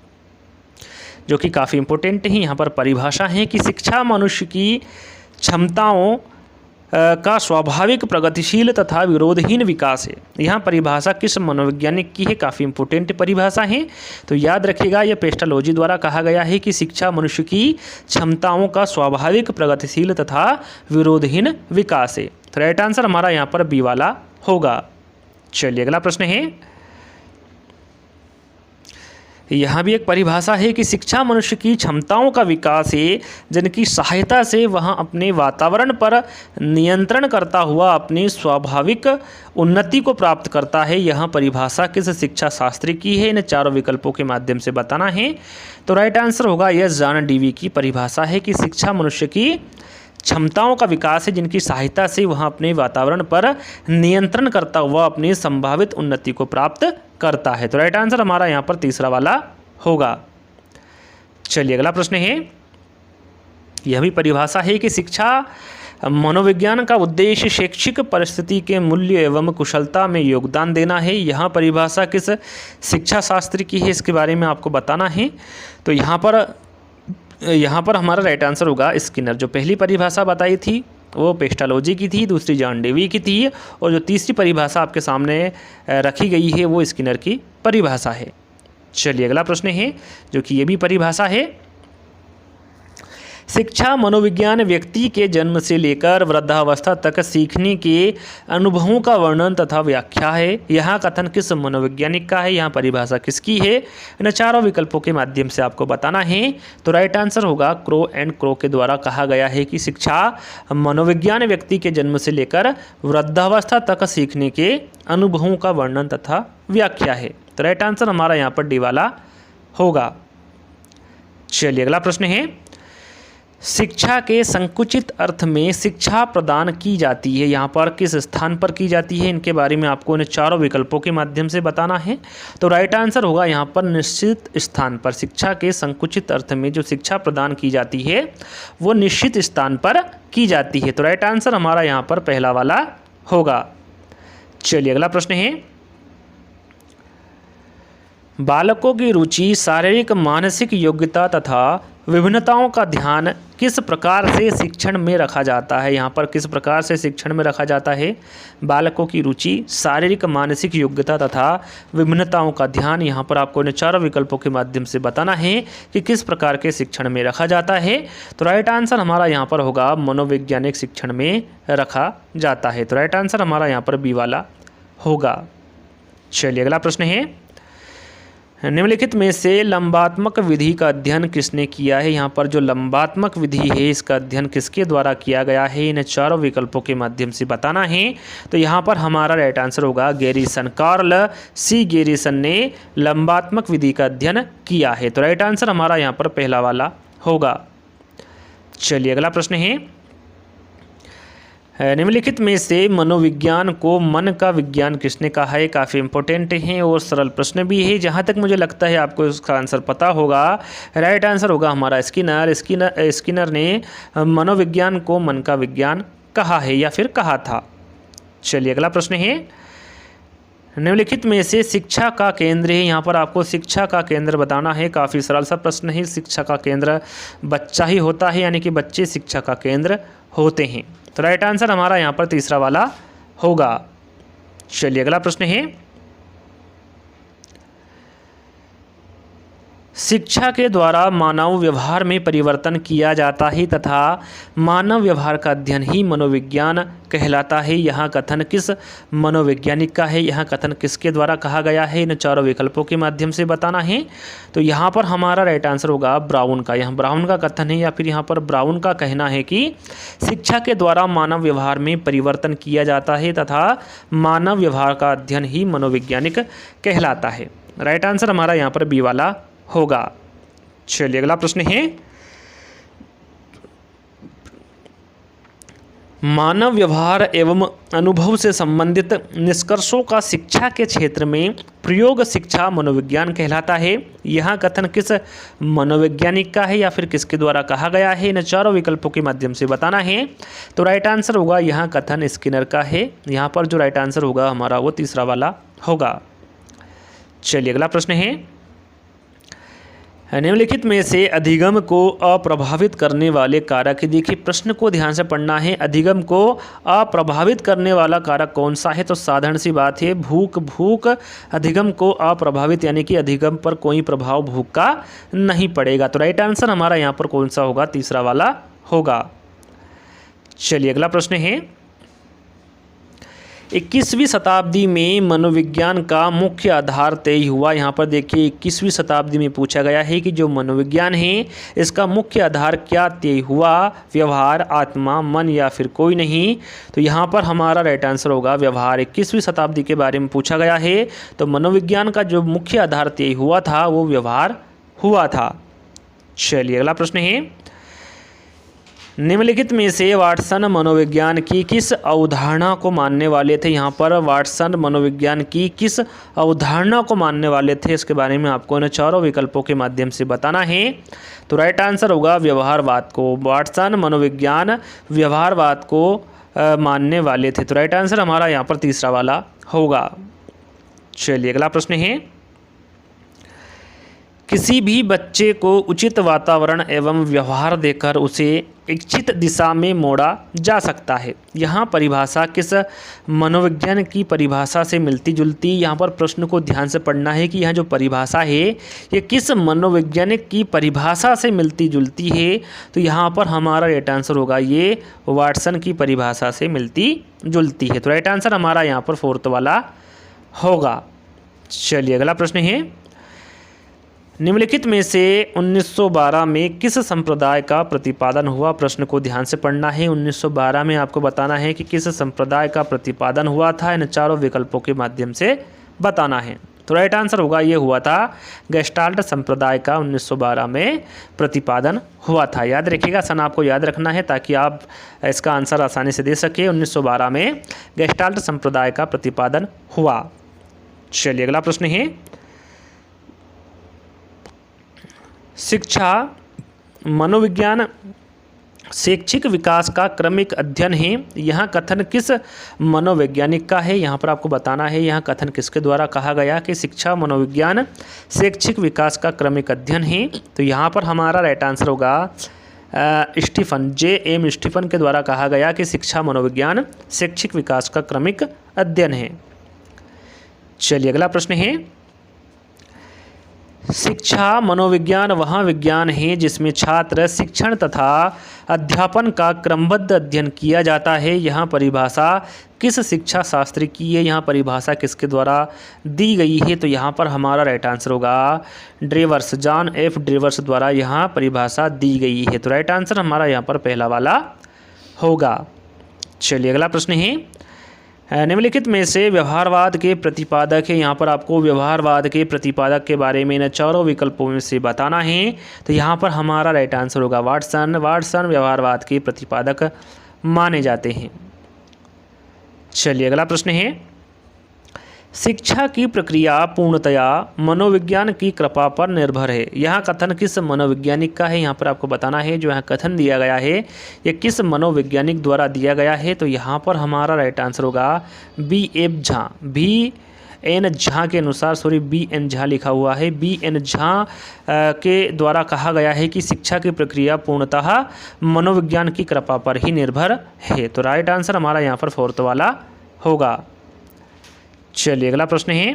जो कि काफ़ी इंपॉर्टेंट है। यहाँ पर परिभाषा है कि शिक्षा मनुष्य की क्षमताओं का स्वाभाविक प्रगतिशील तथा विरोधहीन विकास है। यहाँ परिभाषा किस मनोवैज्ञानिक की है? काफ़ी इंपॉर्टेंट परिभाषा है। तो याद रखिएगा ये पेस्टालोजी द्वारा कहा गया है कि शिक्षा मनुष्य की क्षमताओं का स्वाभाविक प्रगतिशील तथा विरोधहीन विकास है। तो राइट आंसर हमारा यहाँ पर बी वाला होगा। चलिए अगला प्रश्न है, यहाँ भी एक परिभाषा है कि शिक्षा मनुष्य की क्षमताओं का विकास है जिनकी सहायता से वह अपने वातावरण पर नियंत्रण करता हुआ अपनी स्वाभाविक उन्नति को प्राप्त करता है। यह परिभाषा किस शिक्षा शास्त्री की है? इन चारों विकल्पों के माध्यम से बताना है। तो राइट आंसर होगा यह जॉन डीवी की परिभाषा है कि शिक्षा मनुष्य की क्षमताओं का विकास है जिनकी सहायता से वह अपने वातावरण पर नियंत्रण करता हुआ अपनी संभावित उन्नति को प्राप्त करता है। तो राइट आंसर हमारा यहाँ पर तीसरा वाला होगा। चलिए अगला प्रश्न है, यह भी परिभाषा है कि शिक्षा मनोविज्ञान का उद्देश्य शैक्षिक परिस्थिति के मूल्य एवं कुशलता में योगदान देना है। यह परिभाषा किस शिक्षा शास्त्र की है? इसके बारे में आपको बताना है। तो यहाँ पर हमारा राइट आंसर होगा स्किनर। जो पहली परिभाषा बताई थी वो पेस्टालोजी की थी, दूसरी जॉन डेवी की थी और जो तीसरी परिभाषा आपके सामने रखी गई है वो स्किनर की परिभाषा है। चलिए अगला प्रश्न है जो कि ये भी परिभाषा है, शिक्षा मनोविज्ञान व्यक्ति के जन्म से लेकर वृद्धावस्था तक सीखने के अनुभवों का वर्णन तथा व्याख्या है। यह कथन किस मनोवैज्ञानिक का है? यहाँ परिभाषा किसकी है? इन चारों विकल्पों के माध्यम से आपको बताना है। तो राइट आंसर होगा क्रो एंड क्रो के द्वारा कहा गया है कि शिक्षा मनोविज्ञान व्यक्ति के जन्म से लेकर वृद्धावस्था तक सीखने के अनुभवों का वर्णन तथा व्याख्या है। तो राइट आंसर हमारा यहाँ पर डी वाला होगा। चलिए अगला प्रश्न है, शिक्षा के संकुचित अर्थ में शिक्षा प्रदान की जाती है, यहाँ पर किस स्थान पर की जाती है, इनके बारे में आपको इन चारों विकल्पों के माध्यम से बताना है। तो राइट आंसर होगा यहाँ पर निश्चित स्थान पर। शिक्षा के संकुचित अर्थ में जो शिक्षा प्रदान की जाती है वो निश्चित स्थान पर की जाती है। तो राइट आंसर हमारा यहाँ पर पहला वाला होगा। चलिए अगला प्रश्न है, बालकों की रुचि, शारीरिक मानसिक योग्यता तथा विभिन्नताओं का ध्यान किस प्रकार से शिक्षण में रखा जाता है। यहाँ पर किस प्रकार से शिक्षण में रखा जाता है। बालकों की रुचि, शारीरिक मानसिक योग्यता तथा विभिन्नताओं का ध्यान, यहाँ पर आपको इन चारों विकल्पों के माध्यम से बताना है कि किस प्रकार के शिक्षण में रखा जाता है। तो राइट आंसर हमारा यहाँ पर होगा मनोवैज्ञानिक शिक्षण में रखा जाता है। तो राइट आंसर हमारा यहाँ पर बी वाला होगा। चलिए अगला प्रश्न है, निम्नलिखित में से लंबात्मक विधि का अध्ययन किसने किया है। यहाँ पर जो लंबात्मक विधि है इसका अध्ययन किसके द्वारा किया गया है, इन चारों विकल्पों के माध्यम से बताना है। तो यहाँ पर हमारा राइट आंसर होगा गैरीसन। कार्ल सी गैरीसन ने लंबात्मक विधि का अध्ययन किया है। तो राइट आंसर हमारा यहाँ पर पहला वाला होगा। चलिए अगला प्रश्न है, निम्नलिखित में से मनोविज्ञान को मन का विज्ञान किसने कहा है। काफ़ी इंपॉर्टेंट है और सरल प्रश्न भी है। जहाँ तक मुझे लगता है आपको इसका आंसर पता होगा। राइट आंसर होगा हमारा स्किनर ने मनोविज्ञान को मन का विज्ञान कहा है या फिर कहा था। चलिए अगला प्रश्न है, निम्नलिखित में से शिक्षा का केंद्र है। यहाँ पर आपको शिक्षा का केंद्र बताना है। काफ़ी सरल सा प्रश्न है। शिक्षा का केंद्र बच्चा ही होता है, यानी कि बच्चे शिक्षा का केंद्र होते हैं। तो राइट आंसर हमारा यहाँ पर तीसरा वाला होगा। चलिए अगला प्रश्न है, शिक्षा के द्वारा मानव व्यवहार में परिवर्तन किया जाता है तथा मानव व्यवहार का अध्ययन ही मनोविज्ञान कहलाता है। यहाँ कथन किस मनोवैज्ञानिक का है, यहाँ कथन किसके द्वारा कहा गया है, इन चारों विकल्पों के माध्यम से बताना है। तो यहाँ पर हमारा राइट आंसर होगा ब्राउन का। यहाँ ब्राउन का कथन है या फिर यहाँ पर ब्राउन का कहना है कि शिक्षा के द्वारा मानव व्यवहार में परिवर्तन किया जाता है तथा मानव व्यवहार का अध्ययन ही मनोवैज्ञानिक कहलाता है। राइट आंसर हमारा यहाँ पर बी वाला होगा। चलिए अगला प्रश्न है, मानव व्यवहार एवं अनुभव से संबंधित निष्कर्षों का शिक्षा के क्षेत्र में प्रयोग शिक्षा मनोविज्ञान कहलाता है। यहाँ कथन किस मनोवैज्ञानिक का है या फिर किसके द्वारा कहा गया है, इन चारों विकल्पों के माध्यम से बताना है। तो राइट आंसर होगा यहाँ कथन स्किनर का है। यहाँ पर जो राइट आंसर होगा हमारा वो तीसरा वाला होगा। चलिए अगला प्रश्न है, निम्नलिखित में से अधिगम को अप्रभावित करने वाले कारक, देखिए प्रश्न को ध्यान से पढ़ना है। अधिगम को अप्रभावित करने वाला कारक कौन सा है। तो साधारण सी बात है भूख अधिगम को अप्रभावित, यानी कि अधिगम पर कोई प्रभाव भूख का नहीं पड़ेगा। तो राइट आंसर हमारा यहाँ पर कौन सा होगा, तीसरा वाला होगा। चलिए अगला प्रश्न है, 21वीं शताब्दी में मनोविज्ञान का मुख्य आधार तय हुआ। यहाँ पर देखिए 21वीं शताब्दी में पूछा गया है कि जो मनोविज्ञान है इसका मुख्य आधार क्या तय हुआ, व्यवहार, आत्मा, मन या फिर कोई नहीं। तो यहाँ पर हमारा राइट आंसर होगा व्यवहार। 21वीं शताब्दी के बारे में पूछा गया है तो मनोविज्ञान का जो मुख्य आधार तय हुआ था वो व्यवहार हुआ था। चलिए अगला प्रश्न है, निम्नलिखित में से वाटसन मनोविज्ञान की किस अवधारणा को मानने वाले थे। यहाँ पर वाटसन मनोविज्ञान की किस अवधारणा को मानने वाले थे, इसके बारे में आपको इन चारों विकल्पों के माध्यम से बताना है। तो राइट आंसर होगा व्यवहारवाद को। वाटसन मनोविज्ञान व्यवहारवाद को मानने वाले थे। तो राइट आंसर हमारा यहाँ पर तीसरा वाला होगा। चलिए अगला प्रश्न है, किसी भी बच्चे को उचित वातावरण एवं व्यवहार देकर उसे इच्छित दिशा में मोड़ा जा सकता है। यहाँ परिभाषा किस मनोविज्ञान की परिभाषा से मिलती जुलती, यहाँ पर प्रश्न को ध्यान से पढ़ना है कि यहाँ जो परिभाषा है ये किस मनोवैज्ञानिक की परिभाषा से मिलती जुलती है। तो यहाँ पर हमारा राइट आंसर होगा ये वाटसन की परिभाषा से मिलती जुलती है। तो राइट आंसर हमारा यहाँ पर फोर्थ वाला होगा। चलिए अगला प्रश्न है, निम्नलिखित में से 1912 में किस संप्रदाय का प्रतिपादन हुआ। प्रश्न को ध्यान से पढ़ना है। 1912 में आपको बताना है कि किस संप्रदाय का प्रतिपादन हुआ था। इन चारों विकल्पों के माध्यम से बताना है। तो राइट आंसर होगा ये हुआ था गेस्टाल्ट संप्रदाय का 1912 में प्रतिपादन हुआ था। याद रखिएगा, सन आपको याद रखना है ताकि आप इसका आंसर आसानी से दे सके। 1912 में गेस्टाल्ट संप्रदाय का प्रतिपादन हुआ। चलिए अगला प्रश्न है, शिक्षा मनोविज्ञान शैक्षिक विकास का क्रमिक अध्ययन है। यहाँ कथन किस मनोवैज्ञानिक का है? यहाँ पर आपको बताना है यहाँ कथन किसके द्वारा कहा गया कि शिक्षा मनोविज्ञान शैक्षिक विकास का क्रमिक अध्ययन है। तो यहाँ पर हमारा राइट आंसर होगा स्टीफन, J.M. स्टीफन के द्वारा कहा गया कि शिक्षा मनोविज्ञान शैक्षिक विकास का क्रमिक अध्ययन है। चलिए अगला प्रश्न है, शिक्षा मनोविज्ञान वह विज्ञान है जिसमें छात्र शिक्षण तथा अध्यापन का क्रमबद्ध अध्ययन किया जाता है। यहाँ परिभाषा किस शिक्षा शास्त्री की है? यहाँ परिभाषा किसके द्वारा दी गई है? तो यहाँ पर हमारा राइट आंसर होगा ड्रेवर्स, जॉन एफ ड्रेवर्स द्वारा यहाँ परिभाषा दी गई है। तो राइट आंसर हमारा यहाँ पर पहला वाला होगा। चलिए अगला प्रश्न है, निम्नलिखित में से व्यवहारवाद के प्रतिपादक है। यहाँ पर आपको व्यवहारवाद के प्रतिपादक के बारे में इन चारों विकल्पों में से बताना है। तो यहाँ पर हमारा राइट आंसर होगा वाटसन। वाटसन व्यवहारवाद के प्रतिपादक माने जाते हैं। चलिए अगला प्रश्न है, शिक्षा की प्रक्रिया पूर्णतया मनोविज्ञान की कृपा पर निर्भर है। यहाँ कथन किस मनोवैज्ञानिक का है? यहाँ पर आपको बताना है जो यहाँ कथन दिया गया है ये किस मनोवैज्ञानिक द्वारा दिया गया है। तो यहाँ पर हमारा राइट आंसर होगा B.F. झा। B.N. झा के अनुसार, सॉरी B.N. झा लिखा हुआ है, B.N. झा के द्वारा कहा गया है कि शिक्षा की प्रक्रिया पूर्णतः मनोविज्ञान की कृपा पर ही निर्भर है। तो राइट आंसर हमारा यहाँ पर फोर्थ वाला होगा। चलिए अगला प्रश्न है,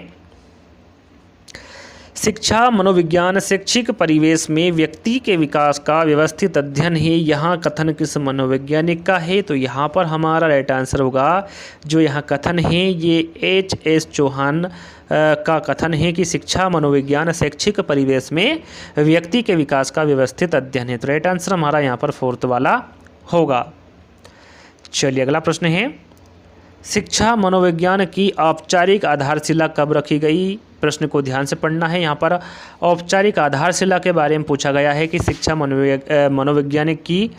शिक्षा मनोविज्ञान शैक्षिक परिवेश में व्यक्ति के विकास का व्यवस्थित अध्ययन है। यहाँ कथन किस मनोवैज्ञानिक का है? तो यहाँ पर हमारा राइट आंसर होगा जो यहाँ कथन है ये H.S. चौहान का कथन है कि शिक्षा मनोविज्ञान शैक्षिक परिवेश में व्यक्ति के विकास का व्यवस्थित अध्ययन है। तो राइट आंसर हमारा यहाँ पर फोर्थ वाला होगा। चलिए अगला प्रश्न है, शिक्षा मनोविज्ञान की औपचारिक आधारशिला कब रखी गई? प्रश्न को ध्यान से पढ़ना है। यहाँ पर औपचारिक आधारशिला के बारे में पूछा गया है कि शिक्षा मनोवैज्ञानिक की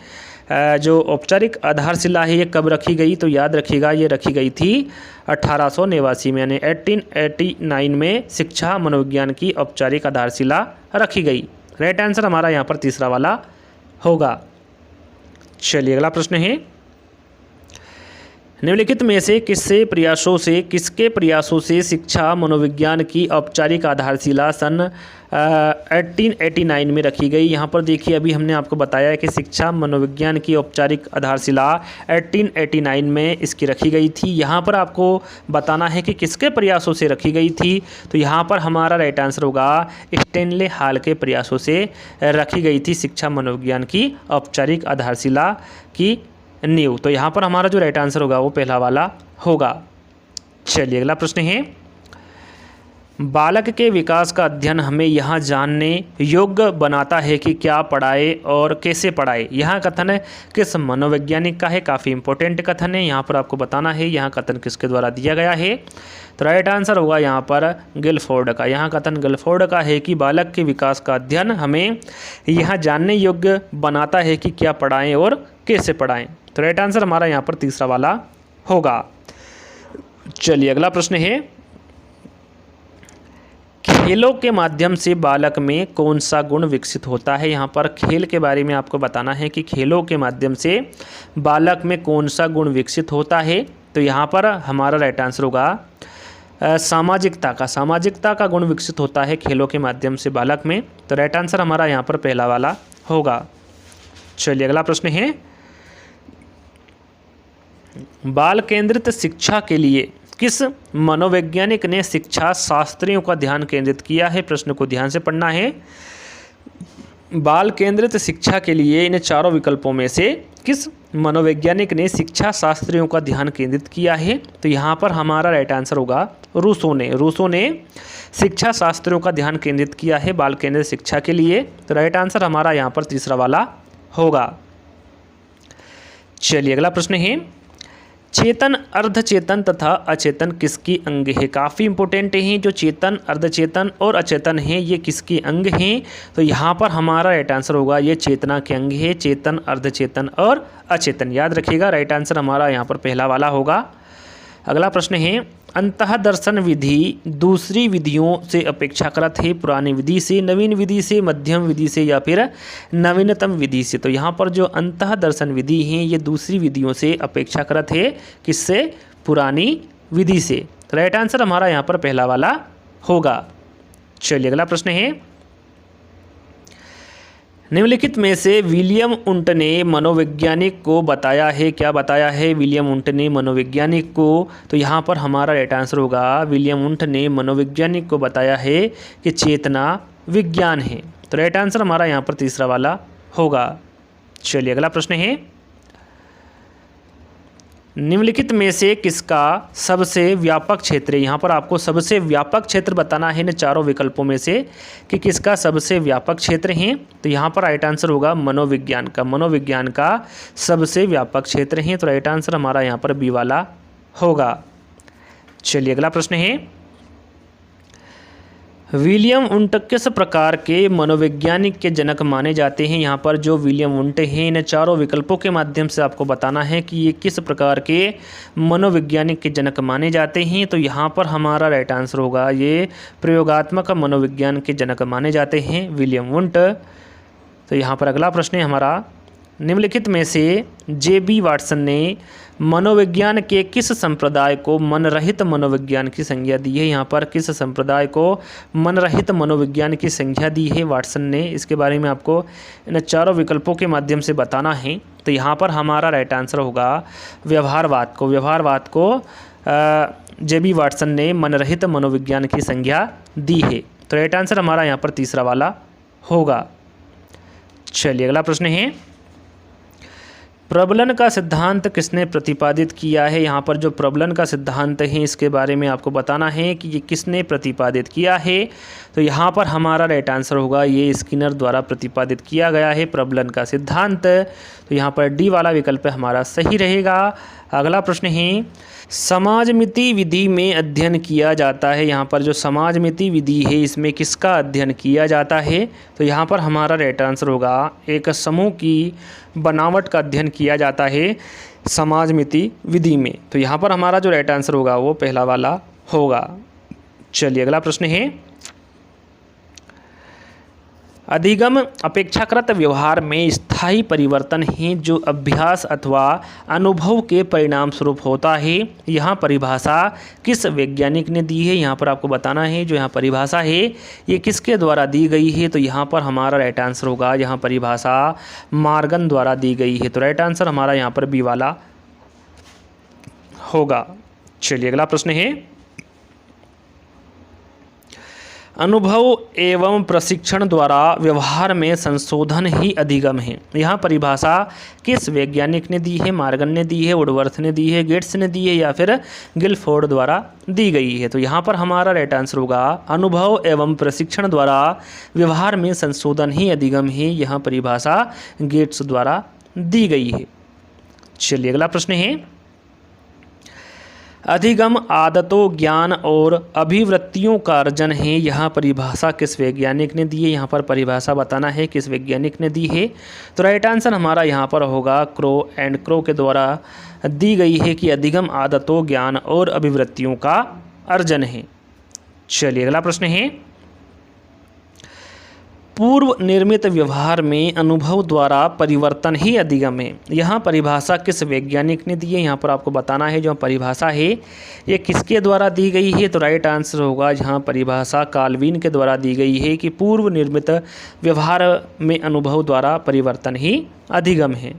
जो औपचारिक आधारशिला है ये कब रखी गई? तो याद रखिएगा ये रखी गई थी 1889 में, यानी 1889 में शिक्षा मनोविज्ञान की औपचारिक आधारशिला रखी गई। राइट आंसर हमारा यहाँ पर तीसरा वाला होगा। चलिए अगला प्रश्न है, निम्नलिखित में से किसके प्रयासों से शिक्षा मनोविज्ञान की औपचारिक आधारशिला सन 1889 में रखी गई? यहाँ पर देखिए अभी हमने आपको बताया है कि शिक्षा मनोविज्ञान की औपचारिक आधारशिला 1889 में इसकी रखी गई थी। यहाँ पर आपको बताना है कि किसके प्रयासों से रखी गई थी। तो यहाँ पर हमारा राइट आंसर होगा स्टैनले हॉल के प्रयासों से रखी गई थी शिक्षा मनोविज्ञान की औपचारिक आधारशिला की नींव। तो यहाँ पर हमारा जो राइट आंसर होगा वो पहला वाला होगा। चलिए अगला प्रश्न है, बालक के विकास का अध्ययन हमें यहाँ जानने योग्य बनाता है कि क्या पढ़ाए और कैसे पढ़ाए। यहाँ कथन किस मनोवैज्ञानिक का है? काफ़ी इंपॉर्टेंट कथन है। यहाँ पर आपको बताना है यहाँ कथन किसके द्वारा दिया गया है। तो राइट आंसर होगा यहाँ पर गिलफोर्ड का। यहाँ कथन गिलफोर्ड का है कि बालक के विकास का अध्ययन हमें यहाँ जानने योग्य बनाता है कि क्या पढ़ाएं और कैसे पढ़ाएं। तो राइट आंसर हमारा यहाँ पर तीसरा वाला होगा। चलिए अगला प्रश्न है, खेलों के माध्यम से बालक में कौन सा गुण विकसित होता है? यहाँ पर खेल के बारे में आपको बताना है कि खेलों के माध्यम से बालक में कौन सा गुण विकसित होता है। तो यहाँ पर हमारा राइट आंसर होगा सामाजिकता का गुण विकसित होता है खेलों के माध्यम से बालक में। तो राइट आंसर हमारा यहाँ पर पहला वाला होगा। चलिए अगला प्रश्न है, बाल केंद्रित शिक्षा के लिए किस मनोवैज्ञानिक ने शिक्षा शास्त्रियों का ध्यान केंद्रित किया है? प्रश्न को ध्यान से पढ़ना है। बाल केंद्रित शिक्षा के लिए इन चारों विकल्पों में से किस मनोवैज्ञानिक ने शिक्षा शास्त्रियों का ध्यान केंद्रित किया है? तो यहाँ पर हमारा राइट आंसर होगा रूसो ने शिक्षा शास्त्रियों का ध्यान केंद्रित किया है बाल केंद्रित शिक्षा के लिए। तो राइट आंसर हमारा यहाँ पर तीसरा वाला होगा। चलिए अगला प्रश्न है, चेतन, अर्धचेतन तथा अचेतन किसकी अंग है? काफ़ी इंपॉर्टेंट हैं। जो चेतन, अर्धचेतन और अचेतन हैं ये किसके अंग हैं? तो यहाँ पर हमारा राइट आंसर होगा ये चेतना के अंग है। चेतन, अर्धचेतन और अचेतन, याद रखिएगा। राइट आंसर हमारा यहाँ पर पहला वाला होगा। अगला प्रश्न है, अंतः दर्शन विधि दूसरी विधियों से अपेक्षाकृत है पुरानी विधि से, नवीन विधि से, मध्यम विधि से या फिर नवीनतम विधि से? तो यहाँ पर जो अंतः दर्शन विधि है ये दूसरी विधियों से अपेक्षाकृत है, किससे? पुरानी विधि से। तो राइट आंसर हमारा यहाँ पर पहला वाला होगा। चलिए अगला प्रश्न है, निम्नलिखित में से विलियम उंट ने मनोवैज्ञानिक को बताया है, क्या बताया है विलियम उंट ने मनोवैज्ञानिक को? तो यहाँ पर हमारा राइट आंसर होगा विलियम उंट ने मनोवैज्ञानिक को बताया है कि चेतना विज्ञान है। तो राइट आंसर हमारा यहाँ पर तीसरा वाला होगा। चलिए अगला प्रश्न है, निम्नलिखित में से किसका सबसे व्यापक क्षेत्र है? यहाँ पर आपको सबसे व्यापक क्षेत्र बताना है इन चारों विकल्पों में से कि किसका सबसे व्यापक क्षेत्र है। तो यहाँ पर राइट आंसर होगा मनोविज्ञान का। मनोविज्ञान का सबसे व्यापक क्षेत्र है। तो राइट आंसर हमारा यहाँ पर बी वाला होगा। चलिए अगला प्रश्न है, विलियम उंट किस प्रकार के मनोवैज्ञानिक के जनक माने जाते हैं? यहाँ पर जो विलियम उंट हैं इन चारों विकल्पों के माध्यम से आपको बताना है कि ये किस प्रकार के मनोवैज्ञानिक के जनक माने जाते हैं। तो यहाँ पर हमारा राइट आंसर होगा ये प्रयोगात्मक मनोविज्ञान के जनक माने जाते हैं विलियम उंट। तो यहाँ पर अगला प्रश्न है हमारा, निम्नलिखित में से जे.बी. वाटसन ने मनोविज्ञान के किस संप्रदाय को मनरहित मनोविज्ञान की संज्ञा दी है? यहाँ पर किस संप्रदाय को मनरहित मनोविज्ञान की संज्ञा दी है वाटसन ने? इसके बारे में आपको इन चारों विकल्पों के माध्यम से बताना है। तो यहाँ पर हमारा राइट आंसर होगा व्यवहारवाद को। व्यवहारवाद को जे.बी. वाटसन ने मनरहित मनोविज्ञान की संज्ञा दी है। तो राइट आंसर हमारा यहाँ पर तीसरा वाला होगा। चलिए अगला प्रश्न है, प्रबलन का सिद्धांत किसने प्रतिपादित किया है? यहाँ पर जो प्रबलन का सिद्धांत है इसके बारे में आपको बताना है कि ये किसने प्रतिपादित किया है। तो यहाँ पर हमारा राइट आंसर होगा ये स्किनर द्वारा प्रतिपादित किया गया है प्रबलन का सिद्धांत। तो यहाँ पर डी वाला विकल्प हमारा सही रहेगा। अगला प्रश्न है, समाजमिति विधि में अध्ययन किया जाता है। यहाँ पर जो समाजमिति विधि है इसमें किसका अध्ययन किया जाता है? तो यहाँ पर हमारा राइट आंसर होगा एक समूह की बनावट का अध्ययन किया जाता है समाजमिति विधि में। तो यहाँ पर हमारा जो राइट आंसर होगा वो पहला वाला होगा। चलिए अगला प्रश्न है, अधिगम अपेक्षाकृत व्यवहार में स्थायी परिवर्तन है जो अभ्यास अथवा अनुभव के परिणाम स्वरूप होता है। यहाँ परिभाषा किस वैज्ञानिक ने दी है? यहाँ पर आपको बताना है जो यहाँ परिभाषा है ये किसके द्वारा दी गई है। तो यहाँ पर हमारा राइट आंसर होगा यहाँ परिभाषा मॉर्गन द्वारा दी गई है। तो राइट आंसर हमारा यहाँ पर बी वाला होगा। चलिए अगला प्रश्न है, अनुभव एवं प्रशिक्षण द्वारा व्यवहार में संशोधन ही अधिगम है। यहाँ परिभाषा किस वैज्ञानिक ने दी है? मॉर्गन ने दी है, वुडवर्थ ने दी है, गेट्स ने दी है या फिर गिलफोर्ड द्वारा दी गई है? तो यहाँ पर हमारा राइट आंसर होगा अनुभव एवं प्रशिक्षण द्वारा व्यवहार में संशोधन ही अधिगम है। यहाँ परिभाषा गेट्स द्वारा दी गई है। चलिए अगला प्रश्न है, अधिगम आदतों, ज्ञान और अभिवृत्तियों का अर्जन है। यहाँ परिभाषा किस वैज्ञानिक ने दी है? यहाँ पर परिभाषा बताना है किस वैज्ञानिक ने दी है। तो राइट आंसर हमारा यहाँ पर होगा क्रो एंड क्रो के द्वारा दी गई है कि अधिगम आदतों, ज्ञान और अभिवृत्तियों का अर्जन है। चलिए अगला प्रश्न है, पूर्व निर्मित व्यवहार में अनुभव द्वारा परिवर्तन ही अधिगम है। यहाँ परिभाषा किस वैज्ञानिक ने दी है? यहाँ पर आपको बताना है जो परिभाषा है ये किसके द्वारा दी गई है। तो राइट आंसर होगा यहाँ परिभाषा काल्विन के द्वारा दी गई है कि पूर्व निर्मित व्यवहार में अनुभव द्वारा परिवर्तन ही अधिगम है।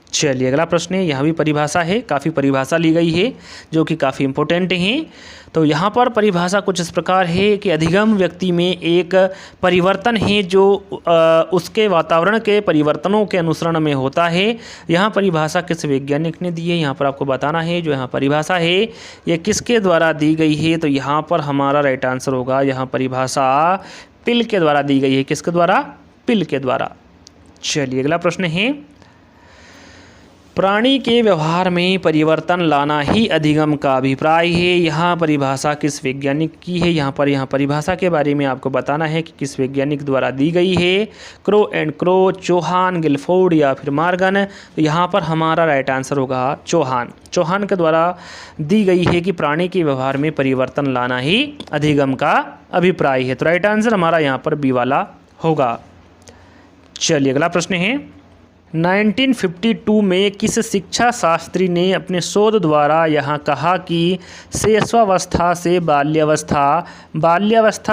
चलिए अगला प्रश्न है, यहाँ भी परिभाषा है, काफ़ी परिभाषा ली गई है जो कि काफ़ी इम्पोर्टेंट हैं। तो यहाँ पर परिभाषा कुछ इस प्रकार है कि अधिगम व्यक्ति में एक परिवर्तन है जो उसके वातावरण के परिवर्तनों के अनुसरण में होता है। यहाँ परिभाषा किस वैज्ञानिक ने दी है? यहाँ पर आपको बताना है जो यहाँ परिभाषा है ये किसके द्वारा दी गई है। तो यहाँ पर हमारा राइट आंसर होगा यहाँ परिभाषा पिल के द्वारा दी गई है। किसके द्वारा? पिल के द्वारा। चलिए अगला प्रश्न है, प्राणी के व्यवहार में परिवर्तन लाना ही अधिगम का अभिप्राय है। यहाँ परिभाषा किस वैज्ञानिक की है? यहाँ परिभाषा के बारे में आपको बताना है कि किस वैज्ञानिक द्वारा दी गई है। Crow and Crow, Chauhan, Guilford या फिर मॉर्गन। तो यहाँ पर हमारा राइट आंसर होगा चौहान के द्वारा दी गई है कि प्राणी के व्यवहार में परिवर्तन लाना ही अधिगम का अभिप्राय है। तो राइट आंसर हमारा यहाँ पर बी वाला होगा। चलिए अगला प्रश्न है, 1952 में किस शिक्षा शास्त्री ने अपने शोध द्वारा यहाँ कहा कि शैशवावस्था से बाल्यावस्था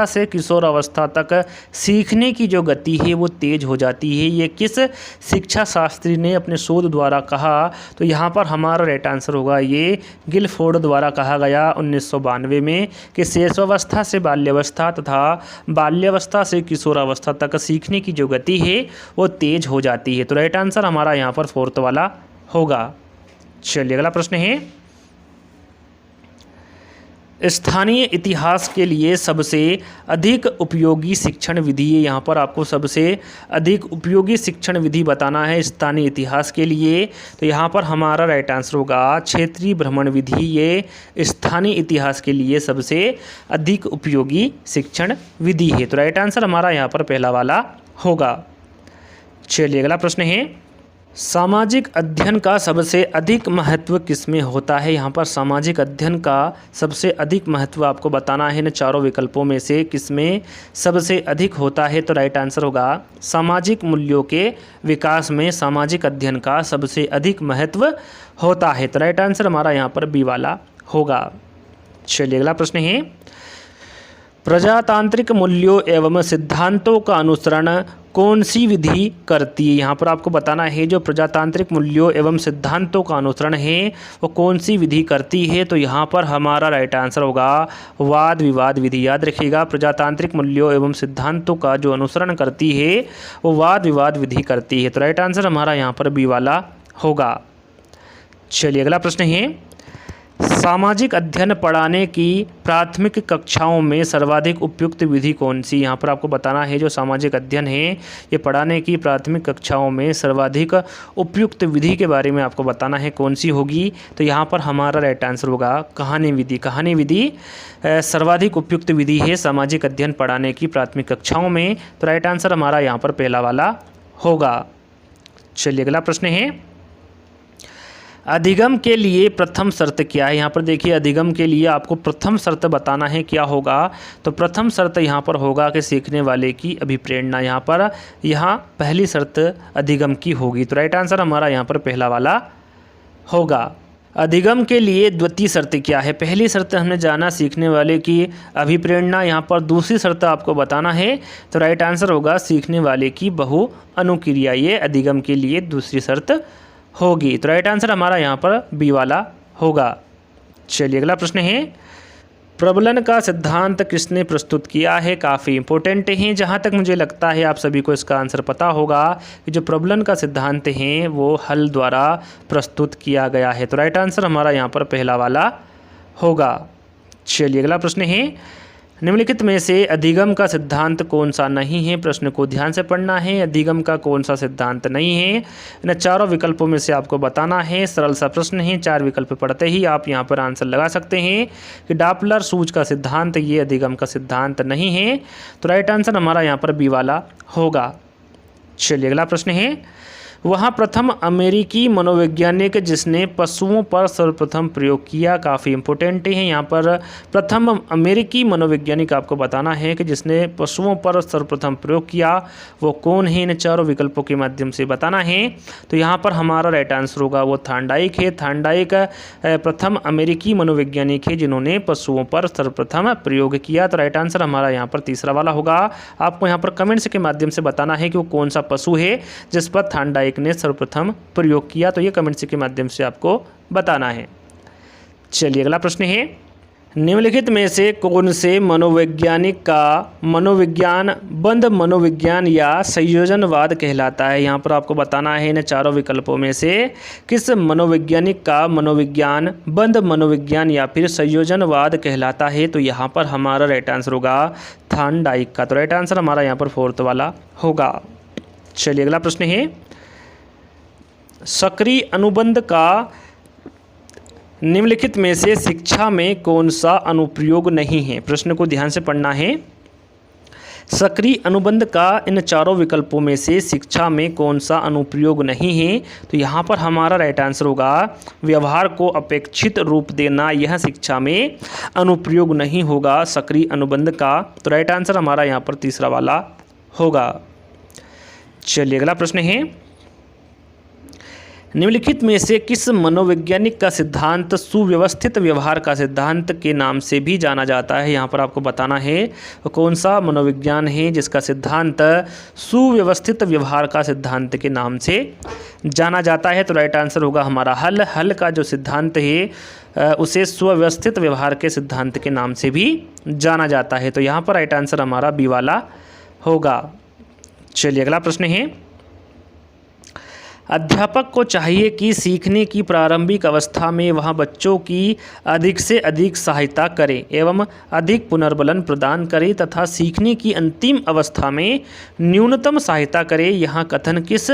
से किशोरावस्था तक सीखने की जो गति है वो तेज हो जाती है? ये किस शिक्षा शास्त्री ने अपने शोध द्वारा कहा? तो यहाँ पर हमारा राइट आंसर होगा ये गिलफोर्ड द्वारा कहा गया 1992 में कि शैशवावस्था से बाल्यावस्था तथा बाल्यावस्था से किशोरावस्था तक सीखने की जो गति है वो तेज हो जाती है। तो राइट आंसर हमारा यहाँ पर फोर्थ वाला होगा। चलिए अगला प्रश्न है, स्थानीय इतिहास के लिए सबसे अधिक उपयोगी शिक्षण विधि है। यहाँ पर आपको सबसे अधिक उपयोगी शिक्षण विधि बताना है स्थानीय इतिहास के लिए। तो यहाँ पर हमारा राइट आंसर होगा क्षेत्रीय भ्रमण विधि। ये स्थानीय इतिहास के लिए सबसे अधिक उपयोगी शिक्षण विधि है। तो राइट आंसर हमारा यहाँ पर पहला वाला होगा। चलिए अगला प्रश्न है, सामाजिक अध्ययन का सबसे अधिक महत्व किसमें होता है? यहाँ पर सामाजिक अध्ययन का सबसे अधिक महत्व आपको बताना है इन चारों विकल्पों में से किसमें सबसे अधिक होता है? तो राइट आंसर होगा सामाजिक मूल्यों के विकास में सामाजिक अध्ययन का सबसे अधिक महत्व होता है। तो राइट आंसर हमारा यहाँ पर बी वाला होगा। चलिए अगला प्रश्न है, प्रजातांत्रिक मूल्यों एवं सिद्धांतों का अनुसरण कौन सी विधि करती है? यहाँ पर आपको बताना है जो प्रजातांत्रिक मूल्यों एवं सिद्धांतों का अनुसरण है वो कौन सी विधि करती है? तो यहाँ पर हमारा राइट आंसर होगा वाद विवाद विधि। याद रखिएगा, प्रजातांत्रिक मूल्यों एवं सिद्धांतों का जो अनुसरण करती है वो वाद विवाद विधि करती है। तो राइट आंसर हमारा यहाँ पर बी वाला होगा। चलिए अगला प्रश्न है, सामाजिक अध्ययन पढ़ाने की प्राथमिक कक्षाओं में सर्वाधिक उपयुक्त विधि कौन सी? यहाँ पर आपको बताना है जो सामाजिक अध्ययन है ये पढ़ाने की प्राथमिक कक्षाओं में सर्वाधिक उपयुक्त विधि के बारे में आपको बताना है कौन सी होगी? तो यहाँ पर हमारा राइट आंसर होगा कहानी विधि। कहानी विधि सर्वाधिक उपयुक्त विधि है सामाजिक अध्ययन पढ़ाने की प्राथमिक कक्षाओं में। तो राइट आंसर हमारा यहाँ पर पहला वाला होगा। चलिए अगला प्रश्न है, अधिगम के लिए प्रथम शर्त क्या है? यहाँ पर देखिए अधिगम के लिए आपको प्रथम शर्त बताना है क्या होगा? तो प्रथम शर्त यहाँ पर होगा कि सीखने वाले की अभिप्रेरणा। यहाँ पहली शर्त अधिगम की होगी। तो राइट आंसर हमारा यहाँ पर पहला वाला होगा। अधिगम के लिए द्वितीय शर्त क्या है? पहली शर्त हमने जाना सीखने वाले की अभिप्रेरणा। यहाँ पर दूसरी शर्त आपको बताना है। तो राइट आंसर होगा सीखने वाले की बहु अनुक्रिया। ये अधिगम के लिए दूसरी शर्त होगी। तो राइट आंसर हमारा यहाँ पर बी वाला होगा। चलिए अगला प्रश्न है, प्रबलन का सिद्धांत किसने प्रस्तुत किया है? काफ़ी इंपॉर्टेंट है। जहाँ तक मुझे लगता है आप सभी को इसका आंसर पता होगा कि जो प्रबलन का सिद्धांत है वो हल द्वारा प्रस्तुत किया गया है। तो राइट आंसर हमारा यहाँ पर पहला वाला होगा। चलिए अगला प्रश्न है, निम्नलिखित में से अधिगम का सिद्धांत कौन सा नहीं है? प्रश्न को ध्यान से पढ़ना है। अधिगम का कौन सा सिद्धांत नहीं है? इन चारों विकल्पों में से आपको बताना है। सरल सा प्रश्न है, चार विकल्प पढ़ते ही आप यहाँ पर आंसर लगा सकते हैं कि डॉपलर सूज का सिद्धांत ये अधिगम का सिद्धांत नहीं है। तो राइट आंसर हमारा यहाँ पर बी वाला होगा। चलिए अगला प्रश्न है, वहाँ प्रथम अमेरिकी मनोवैज्ञानिक जिसने पशुओं पर सर्वप्रथम प्रयोग किया। काफ़ी इंपॉर्टेंट है। यहाँ पर प्रथम अमेरिकी मनोवैज्ञानिक आपको बताना है कि जिसने पशुओं पर सर्वप्रथम प्रयोग किया वो कौन है? इन चारों विकल्पों के माध्यम से बताना है। तो यहाँ पर हमारा राइट आंसर होगा वो थार्नडाइक है। थार्नडाइक प्रथम अमेरिकी मनोवैज्ञानिक है जिन्होंने पशुओं पर सर्वप्रथम प्रयोग किया। तो राइट आंसर हमारा यहाँ पर तीसरा वाला होगा। आपको यहाँ पर कमेंट्स के माध्यम से बताना है कि वो कौन सा पशु है जिस पर थार्नडाइक ने सर्वप्रथम प्रयोग किया। तो ये कमेंट्स के माध्यम से आपको बताना है। चलिए अगला प्रश्न है, निम्नलिखित में से कौन से मनोवैज्ञानिक का मनोविज्ञान बंद मनोविज्ञान या संयोजनवाद कहलाता है? यहाँ पर आपको बताना है इन चारों विकल्पों में से किस मनोवैज्ञानिक का मनोविज्ञान बंद मनोविज्ञान या फिर संयोजनवाद कहलाता है? तो यहाँ पर हमारा राइट आंसर होगा थार्नडाइक का। तो राइट आंसर हमारा यहाँ पर फोर्थ वाला होगा। चलिए अगला प्रश्न है, सक्रिय अनुबंध का निम्नलिखित में से शिक्षा में कौन सा अनुप्रयोग नहीं है? प्रश्न को ध्यान से पढ़ना है। सक्रिय अनुबंध का इन चारों विकल्पों में से शिक्षा में कौन सा अनुप्रयोग नहीं है? तो यहाँ पर हमारा राइट आंसर होगा व्यवहार को अपेक्षित रूप देना, यह शिक्षा में अनुप्रयोग नहीं होगा सक्रिय अनुबंध का। तो राइट आंसर हमारा यहाँ पर तीसरा वाला होगा। चलिए अगला प्रश्न है, निम्नलिखित में से किस मनोवैज्ञानिक का सिद्धांत सुव्यवस्थित व्यवहार का सिद्धांत के नाम से भी जाना जाता है? यहाँ पर आपको बताना है कौन सा मनोविज्ञान है जिसका सिद्धांत सुव्यवस्थित व्यवहार का सिद्धांत के नाम से जाना जाता है। तो राइट आंसर होगा हमारा हल का जो सिद्धांत है उसे सुव्यवस्थित व्यवहार के सिद्धांत के नाम से भी जाना जाता है। तो यहाँ पर राइट आंसर हमारा बी वाला होगा। चलिए अगला प्रश्न है, अध्यापक को चाहिए कि सीखने की प्रारंभिक अवस्था में वह बच्चों की अधिक से अधिक सहायता करे एवं अधिक पुनर्बलन प्रदान करे तथा सीखने की अंतिम अवस्था में न्यूनतम सहायता करे। यह कथन किस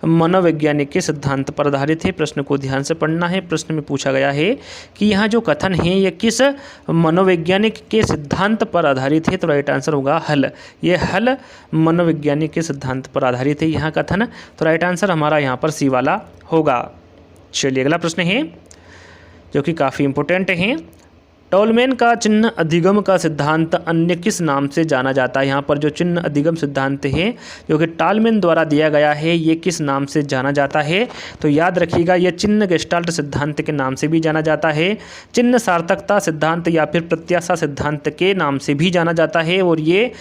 मनोवैज्ञानिक के सिद्धांत पर आधारित है? प्रश्न को ध्यान से पढ़ना है। प्रश्न में पूछा गया है कि यहाँ जो कथन है यह किस मनोवैज्ञानिक के सिद्धांत पर आधारित है? तो राइट आंसर होगा हल। ये हल मनोवैज्ञानिक के सिद्धांत पर आधारित है यहाँ कथन। तो राइट आंसर हमारा यहाँ पर सी वाला होगा। चलिए अगला प्रश्न है जो कि काफ़ी इंपॉर्टेंट है, टॉलमैन का चिन्ह अधिगम का सिद्धांत अन्य किस नाम से जाना जाता है? यहाँ पर जो चिन्ह अधिगम सिद्धांत है जो कि टॉलमैन द्वारा दिया गया है ये किस नाम से जाना जाता है? तो याद रखिएगा यह चिन्ह गेस्टाल्ट सिद्धांत के नाम से भी जाना जाता है, चिन्ह सार्थकता सिद्धांत या फिर प्रत्याशा सिद्धांत के नाम से भी जाना जाता है, और ये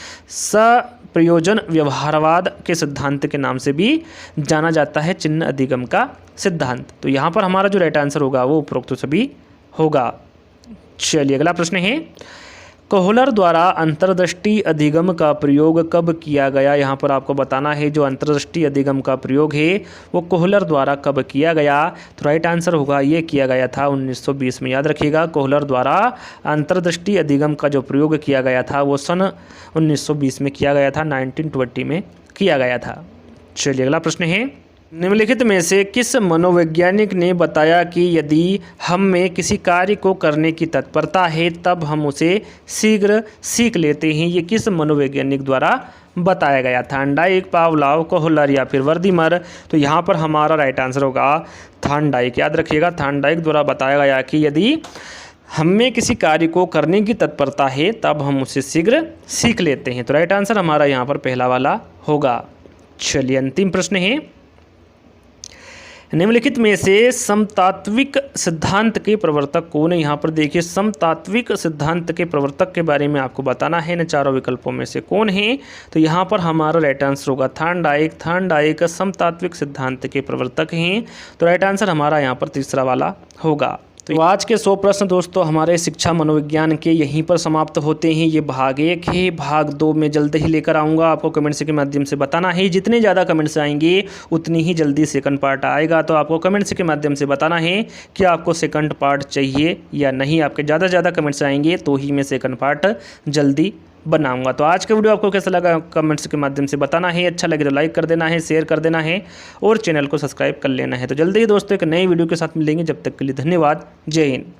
प्रयोजन व्यवहारवाद के सिद्धांत के नाम से भी जाना जाता है चिन्ह अधिगम का सिद्धांत। तो यहाँ पर हमारा जो राइट आंसर होगा वो उपरोक्त सभी होगा। चलिए अगला प्रश्न है, कोहलर द्वारा अंतर्दृष्टि अधिगम का प्रयोग कब किया गया? यहाँ पर आपको बताना है जो अंतर्दृष्टि अधिगम का प्रयोग है वो कोहलर द्वारा कब किया गया? तो राइट आंसर होगा ये किया गया था 1920 में। याद रखिएगा कोहलर द्वारा अंतर्दृष्टि अधिगम का जो प्रयोग किया गया था वो सन 1920 में किया गया था, 1920 में किया गया था। चलिए अगला प्रश्न है, निम्नलिखित में से किस मनोवैज्ञानिक ने बताया कि यदि हम में किसी कार्य को करने की तत्परता है तब हम उसे शीघ्र सीख लेते हैं? ये किस मनोवैज्ञानिक द्वारा बताया गया था? थार्नडाइक, पावलोव, कोहलर या फिर वर्दीमर? तो यहाँ पर हमारा राइट आंसर होगा थार्नडाइक। याद रखिएगा थार्नडाइक द्वारा बताया गया कि यदि हम में किसी कार्य को करने की तत्परता है तब हम उसे शीघ्र सीख लेते हैं। तो राइट आंसर हमारा यहाँ पर पहला वाला होगा। चलिए अंतिम प्रश्न है, निम्नलिखित में से समतात्विक सिद्धांत के प्रवर्तक कौन है? यहाँ पर देखिए समतात्विक सिद्धांत के प्रवर्तक के बारे में आपको बताना है इन चारों विकल्पों में से कौन है? तो यहाँ पर हमारा राइट आंसर होगा थार्नडाइक। थार्नडाइक समतात्विक सिद्धांत के प्रवर्तक हैं। तो राइट आंसर हमारा यहाँ पर तीसरा वाला होगा। तो आज के 100 प्रश्न दोस्तों हमारे शिक्षा मनोविज्ञान के यहीं पर समाप्त होते हैं। ये भाग 1 है। भाग 2 में जल्द ही लेकर आऊँगा। आपको कमेंट्स के माध्यम से बताना है, जितने ज़्यादा कमेंट्स आएंगे उतनी ही जल्दी सेकंड पार्ट आएगा। तो आपको कमेंट्स के माध्यम से बताना है कि आपको सेकंड पार्ट चाहिए या नहीं। आपके ज़्यादा से ज़्यादा कमेंट्स आएंगे तो ही मैं सेकंड पार्ट जल्दी बनाऊंगा। तो आज का वीडियो आपको कैसा लगा कमेंट्स के माध्यम से बताना है। अच्छा लगे तो लाइक कर देना है, शेयर कर देना है और चैनल को सब्सक्राइब कर लेना है। तो जल्दी ही दोस्तों एक नई वीडियो के साथ मिलेंगे। जब तक के लिए धन्यवाद। जय हिंद।